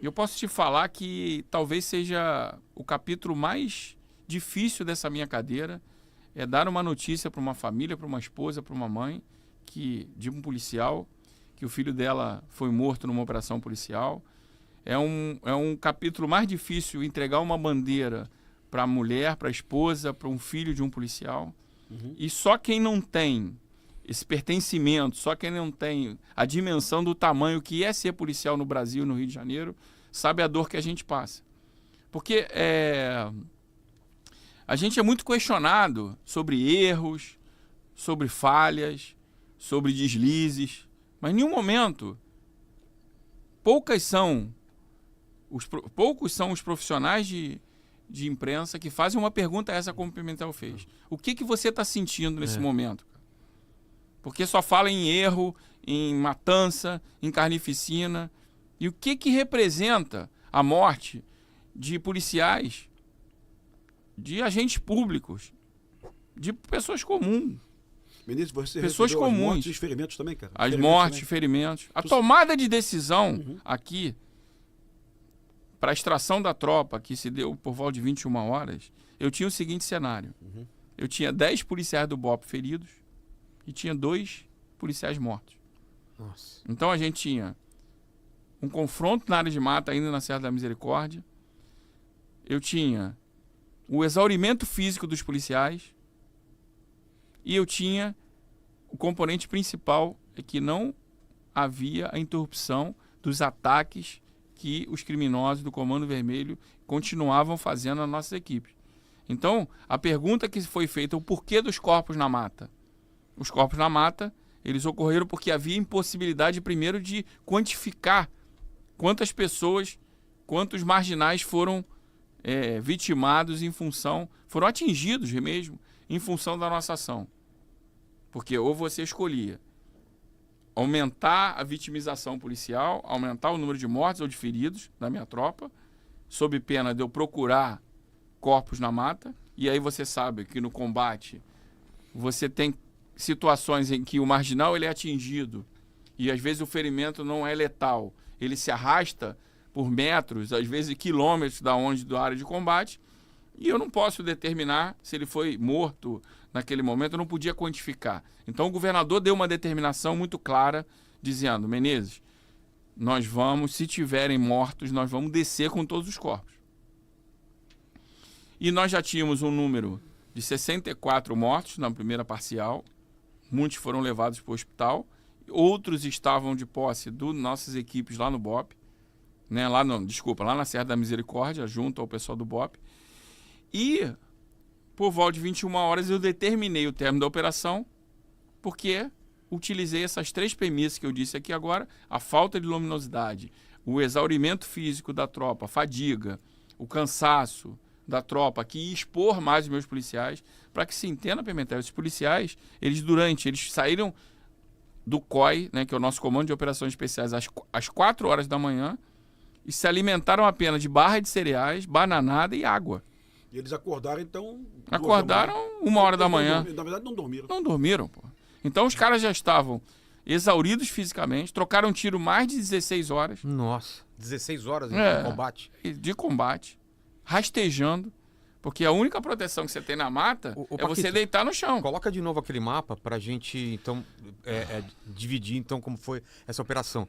Eu posso te falar que talvez seja o capítulo mais difícil dessa minha cadeira, é dar uma notícia para uma família, para uma esposa, para uma mãe, de um policial, que o filho dela foi morto numa operação policial. É um capítulo mais difícil entregar uma bandeira para a mulher, para a esposa, para um filho de um policial. E só quem não tem esse pertencimento, só quem não tem a dimensão do tamanho que é ser policial no Brasil e no Rio de Janeiro, sabe a dor que a gente passa. Porque a gente é muito questionado sobre erros, sobre falhas, sobre deslizes, mas em nenhum momento poucos são os profissionais de imprensa que fazem uma pergunta essa como o Pimentel fez. O que você está sentindo nesse momento? Porque só fala em erro, em matança, em carnificina. E o que representa a morte de policiais, de agentes públicos, de pessoas comuns? Ministro, você pessoas comuns. As mortes e os ferimentos também, cara? As mortes, ferimentos. A tomada de decisão aqui para a extração da tropa, que se deu por volta de 21 horas, eu tinha o seguinte cenário. Eu tinha 10 policiais do BOP feridos e tinha 2 policiais mortos. Nossa. Então a gente tinha um confronto na área de mata, ainda na Serra da Misericórdia. Eu tinha o exaurimento físico dos policiais. E eu tinha o componente principal, é que não havia a interrupção dos ataques que os criminosos do Comando Vermelho continuavam fazendo nas nossas equipes. Então, a pergunta que foi feita, o porquê dos corpos na mata? Os corpos na mata, eles ocorreram porque havia impossibilidade, primeiro, de quantificar quantas pessoas, quantos marginais foram vitimados foram atingidos mesmo, em função da nossa ação. Porque ou você escolhia aumentar a vitimização policial, aumentar o número de mortes ou de feridos da minha tropa, sob pena de eu procurar corpos na mata, e aí você sabe que no combate você tem situações em que o marginal ele é atingido e às vezes o ferimento não é letal, ele se arrasta por metros, às vezes quilômetros da área de combate, e eu não posso determinar se ele foi morto naquele momento, eu não podia quantificar. Então o governador deu uma determinação muito clara, dizendo: Menezes, nós vamos, se tiverem mortos, nós vamos descer com todos os corpos. E nós já tínhamos um número de 64 mortos na primeira parcial, muitos foram levados para o hospital, outros estavam de posse das nossas equipes lá no BOP, né? lá na Serra da Misericórdia, junto ao pessoal do BOP. E, por volta de 21 horas, eu determinei o término da operação, porque utilizei essas 3 premissas que eu disse aqui agora: a falta de luminosidade, o exaurimento físico da tropa, a fadiga, o cansaço da tropa, que ia expor mais os meus policiais, para que se entenda, Pimentel, esses policiais, eles saíram do COI, né, que é o nosso Comando de Operações Especiais, às 4 horas da manhã, e se alimentaram apenas de barra de cereais, bananada e água. E eles acordaram, então... Acordaram 1h da manhã. Na verdade, não dormiram. Não dormiram, pô. Então, os caras já estavam exauridos fisicamente, trocaram tiro mais de 16 horas. Nossa, 16 horas de combate? De combate, rastejando, porque a única proteção que você tem na mata é Paquito, você deitar no chão. Coloca de novo aquele mapa pra gente, então, dividir, então, como foi essa operação.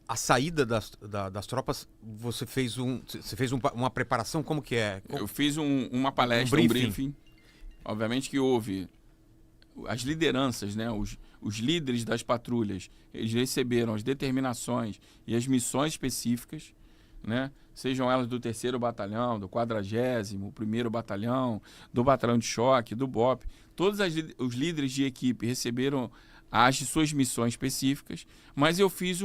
A saída das tropas, você fez uma preparação, como que é? Eu fiz uma palestra, um briefing. Obviamente que houve as lideranças, né? Os líderes das patrulhas, eles receberam as determinações e as missões específicas, né? Sejam elas do 3º Batalhão, do 40º, 1º Batalhão, do Batalhão de Choque, do BOP. Todos os líderes de equipe receberam as suas missões específicas, mas eu fiz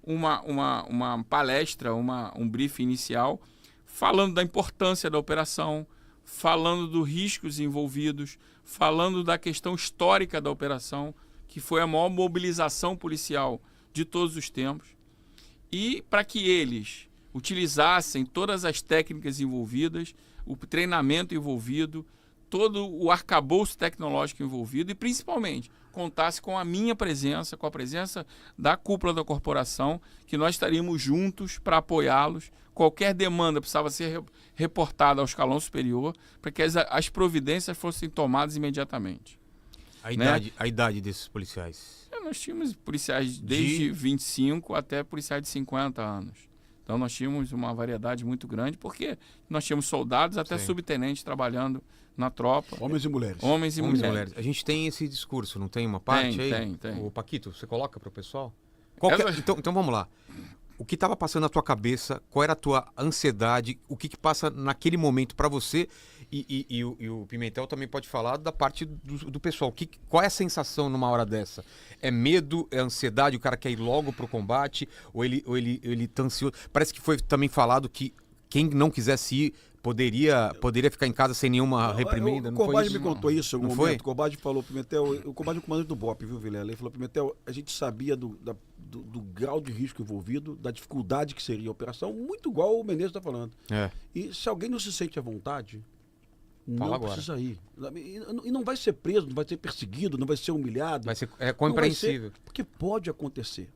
uma palestra, um briefing inicial, falando da importância da operação, falando dos riscos envolvidos, falando da questão histórica da operação, que foi a maior mobilização policial de todos os tempos, e para que eles utilizassem todas as técnicas envolvidas, o treinamento envolvido, todo o arcabouço tecnológico envolvido e, principalmente, contasse com a minha presença, com a presença da cúpula da corporação, que nós estaríamos juntos para apoiá-los. Qualquer demanda precisava ser reportada ao escalão superior para que as providências fossem tomadas imediatamente. A idade desses policiais? Nós tínhamos policiais desde 25 até policiais de 50 anos. Então nós tínhamos uma variedade muito grande, porque nós tínhamos soldados até subtenentes trabalhando na tropa. Homens e mulheres. Homens e mulheres. A gente tem esse discurso, não tem uma parte aí? Tem. Ô, Paquito, você coloca para o pessoal? Então vamos lá. O que estava passando na tua cabeça? Qual era a tua ansiedade? O que passa naquele momento para você? E o Pimentel também pode falar da parte do pessoal. Qual é a sensação numa hora dessa? É medo? É ansiedade? O cara quer ir logo pro combate? Ou ele tá ansioso? Parece que foi também falado que quem não quisesse ir poderia ficar em casa sem nenhuma reprimenda. O Cobade me contou isso em algum não momento. foi? O Cobade falou, Pimentel, o Cobade é o comandante do BOP, viu, Vilela? Ele falou, Pimentel, a gente sabia do grau de risco envolvido, da dificuldade que seria a operação, muito igual o Menezes está falando. E se alguém não se sente à vontade, não precisa ir. E não vai ser preso, não vai ser perseguido, não vai ser humilhado. Vai ser compreensível. Porque pode acontecer.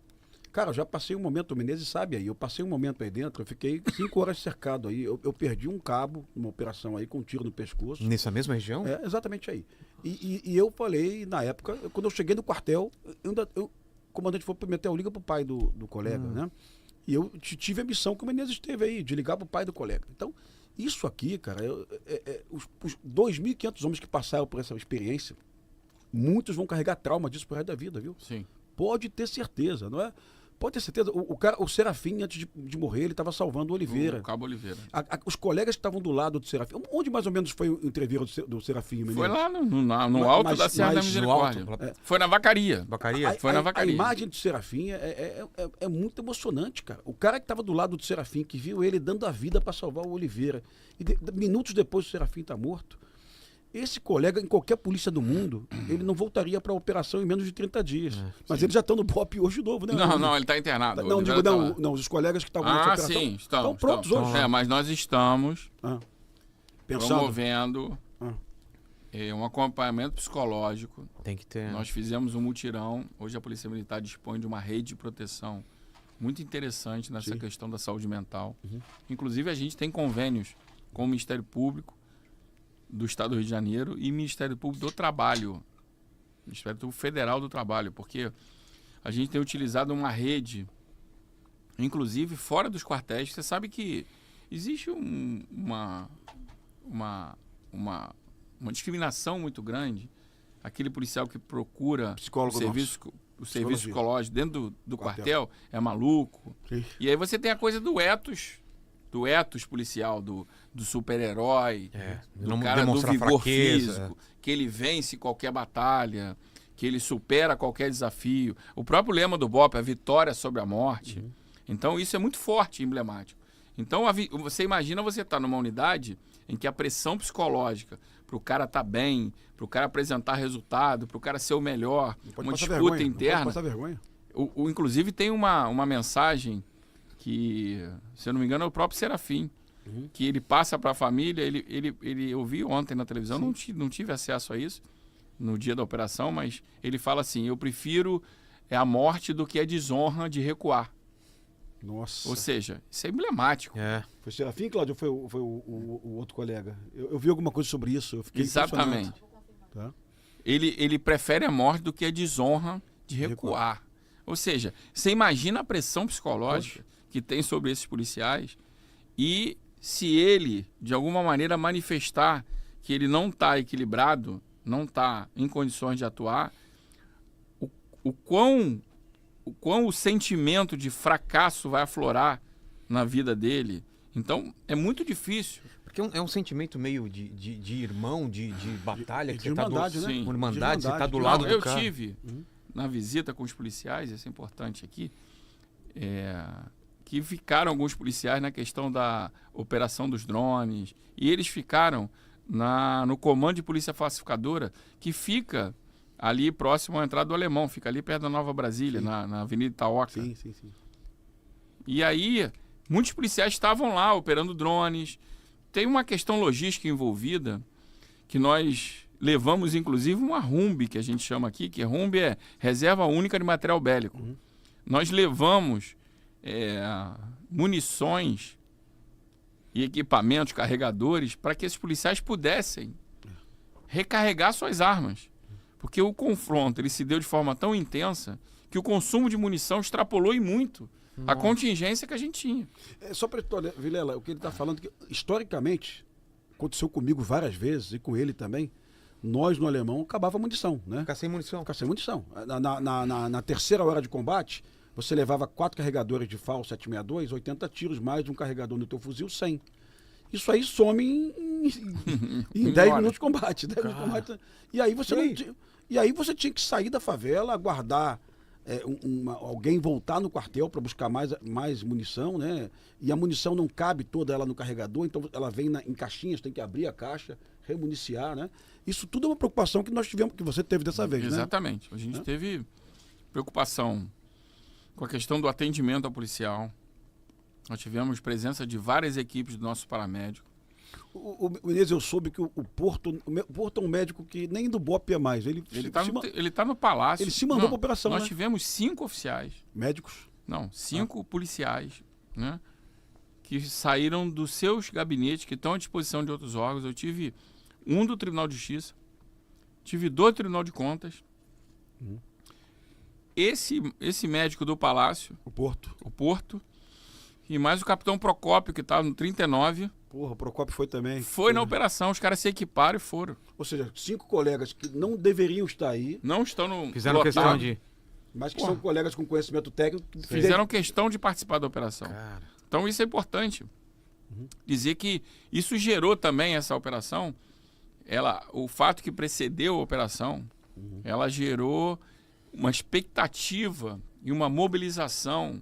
Cara, eu já passei um momento, o Menezes sabe aí, eu passei um momento aí dentro, eu fiquei 5 horas cercado aí, eu perdi um cabo numa operação aí com um tiro no pescoço. Nessa mesma região? É, exatamente aí. E eu falei, na época, quando eu cheguei no quartel, o comandante falou, Pimentel, liga pro pai do colega, né? E eu tive a missão que o Menezes teve aí, de ligar pro pai do colega. Então, isso aqui, cara, os 2.500 homens que passaram por essa experiência, muitos vão carregar trauma disso pro resto da vida, viu? Sim. Pode ter certeza, não é? Pode ter certeza. O Serafim, antes de morrer, ele estava salvando o Oliveira. O Cabo Oliveira. Os colegas que estavam do lado do Serafim. Onde mais ou menos foi o entreviro do Serafim? Menino? Foi lá no alto da Serra da Misericórdia. Foi na Vacaria. Foi na Vacaria. A imagem do Serafim é muito emocionante, cara. O cara que estava do lado do Serafim, que viu ele dando a vida para salvar o Oliveira. E minutos depois o Serafim está morto. Esse colega, em qualquer polícia do mundo, ele não voltaria para a operação em menos de 30 dias. Mas eles já estão no BOP hoje de novo, né? Não, ele está internado. Não, os colegas que estavam nessa operação sim, estão prontos hoje. Mas nós estamos pensando, promovendo um acompanhamento psicológico. Tem que ter. Nós fizemos um mutirão. Hoje a Polícia Militar dispõe de uma rede de proteção muito interessante nessa questão da saúde mental. Inclusive, a gente tem convênios com o Ministério Público do Estado do Rio de Janeiro e Ministério Público do Trabalho, Ministério Público Federal do Trabalho, porque a gente tem utilizado uma rede, inclusive fora dos quartéis. Você sabe que existe uma discriminação muito grande. Aquele policial que procura o serviço psicológico dentro do quartel é maluco. Sim. E aí você tem a coisa do ethos policial, do super-herói, do cara do vigor físico, que ele vence qualquer batalha, que ele supera qualquer desafio. O próprio lema do BOP, a vitória sobre a morte. Então isso é muito forte e emblemático. Então você imagina você estar numa unidade em que a pressão psicológica para o cara estar bem, para o cara apresentar resultado, para o cara ser o melhor, uma disputa interna. Não pode passar vergonha. Inclusive tem uma mensagem que, se eu não me engano, é o próprio Serafim, que ele passa para a família. Eu vi ontem na televisão, não tive acesso a isso no dia da operação, mas ele fala assim: eu prefiro a morte do que a desonra de recuar. Nossa. Ou seja, isso é emblemático. Foi Serafim, Cláudio, ou foi o outro colega? Eu vi alguma coisa sobre isso, eu fiquei Exatamente. Tá? Ele prefere a morte do que a desonra de recuar. Ou seja, você imagina a pressão psicológica que tem sobre esses policiais, e se ele, de alguma maneira, manifestar que ele não está equilibrado, não está em condições de atuar, o quão o sentimento de fracasso vai aflorar na vida dele. Então, é muito difícil. Porque é um sentimento meio de irmão, de batalha, que de irmandade, você né? Sim. Irmandade, você está do Não, lado do eu cara. tive na visita com os policiais, isso é importante aqui, que ficaram alguns policiais na questão da operação dos drones, e eles ficaram no comando de polícia falsificadora, que fica ali próximo à entrada do Alemão, fica ali perto da Nova Brasília, na Avenida Itaoca. Sim. E aí, muitos policiais estavam lá operando drones. Tem uma questão logística envolvida que nós levamos, inclusive, uma RUMB, que a gente chama aqui, que RUMB é Reserva Única de Material Bélico. Nós levamos munições e equipamentos, carregadores, para que esses policiais pudessem recarregar suas armas. Porque o confronto ele se deu de forma tão intensa que o consumo de munição extrapolou e muito a contingência que a gente tinha. Só para Vilela, o que ele está falando, que historicamente, aconteceu comigo várias vezes, e com ele também, nós no Alemão acabava a munição, né? Ficar sem munição. Ficar sem munição. Na terceira hora de combate, você levava 4 carregadores de FAL 762, 80 tiros, mais um carregador no teu fuzil, 100. Isso aí some em 10 minutos de combate. 10 minutos de combate. E aí você tinha que sair da favela, aguardar alguém voltar no quartel para buscar mais munição, né? E a munição não cabe toda ela no carregador, então ela vem em caixinhas, tem que abrir a caixa, remuniciar, né? Isso tudo é uma preocupação que nós tivemos, que você teve dessa vez, né? Exatamente. A gente teve preocupação com a questão do atendimento ao policial. Nós tivemos presença de várias equipes do nosso paramédico. O Menezes, eu soube que o Porto é um médico que nem do BOP é mais. Ele tá no palácio. Ele se mandou para a operação, Nós né? tivemos 5 oficiais. Médicos? Não, 5 policiais, né? Que saíram dos seus gabinetes, que estão à disposição de outros órgãos. Eu tive um do Tribunal de Justiça, tive 2 do Tribunal de Contas. Esse médico do Palácio, o Porto, e mais o capitão Procópio, que estava no 39. Porra, o Procópio foi também. Foi na operação, os caras se equiparam e foram. Ou seja, 5 colegas que não deveriam estar aí. Não estão no. Fizeram questão de. Mas que são colegas com conhecimento técnico. Fizeram questão de participar da operação. Cara. Então isso é importante. Dizer que isso gerou também essa operação. O fato que precedeu a operação, ela gerou uma expectativa e uma mobilização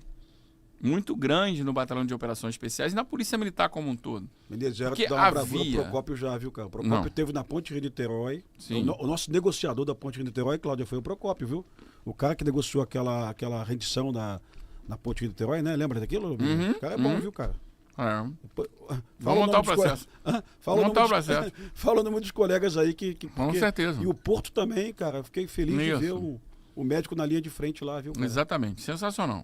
muito grande no Batalhão de Operações Especiais e na Polícia Militar como um todo. Menezes, já dar uma bravura pro Procópio já, viu, cara? O Procópio esteve na Ponte Rio-Niterói. O nosso negociador da Ponte Rio-Niterói, Cláudia, foi o Procópio, viu? O cara que negociou aquela rendição na Ponte Rio-Niterói, né? Lembra daquilo? O cara é bom, viu, cara? Vamos montar o processo. Vamos montar o processo. Fala o nome dos colegas aí com certeza. E o Porto também, cara. Fiquei feliz de ver o médico na linha de frente lá, viu, cara? Exatamente. Sensacional.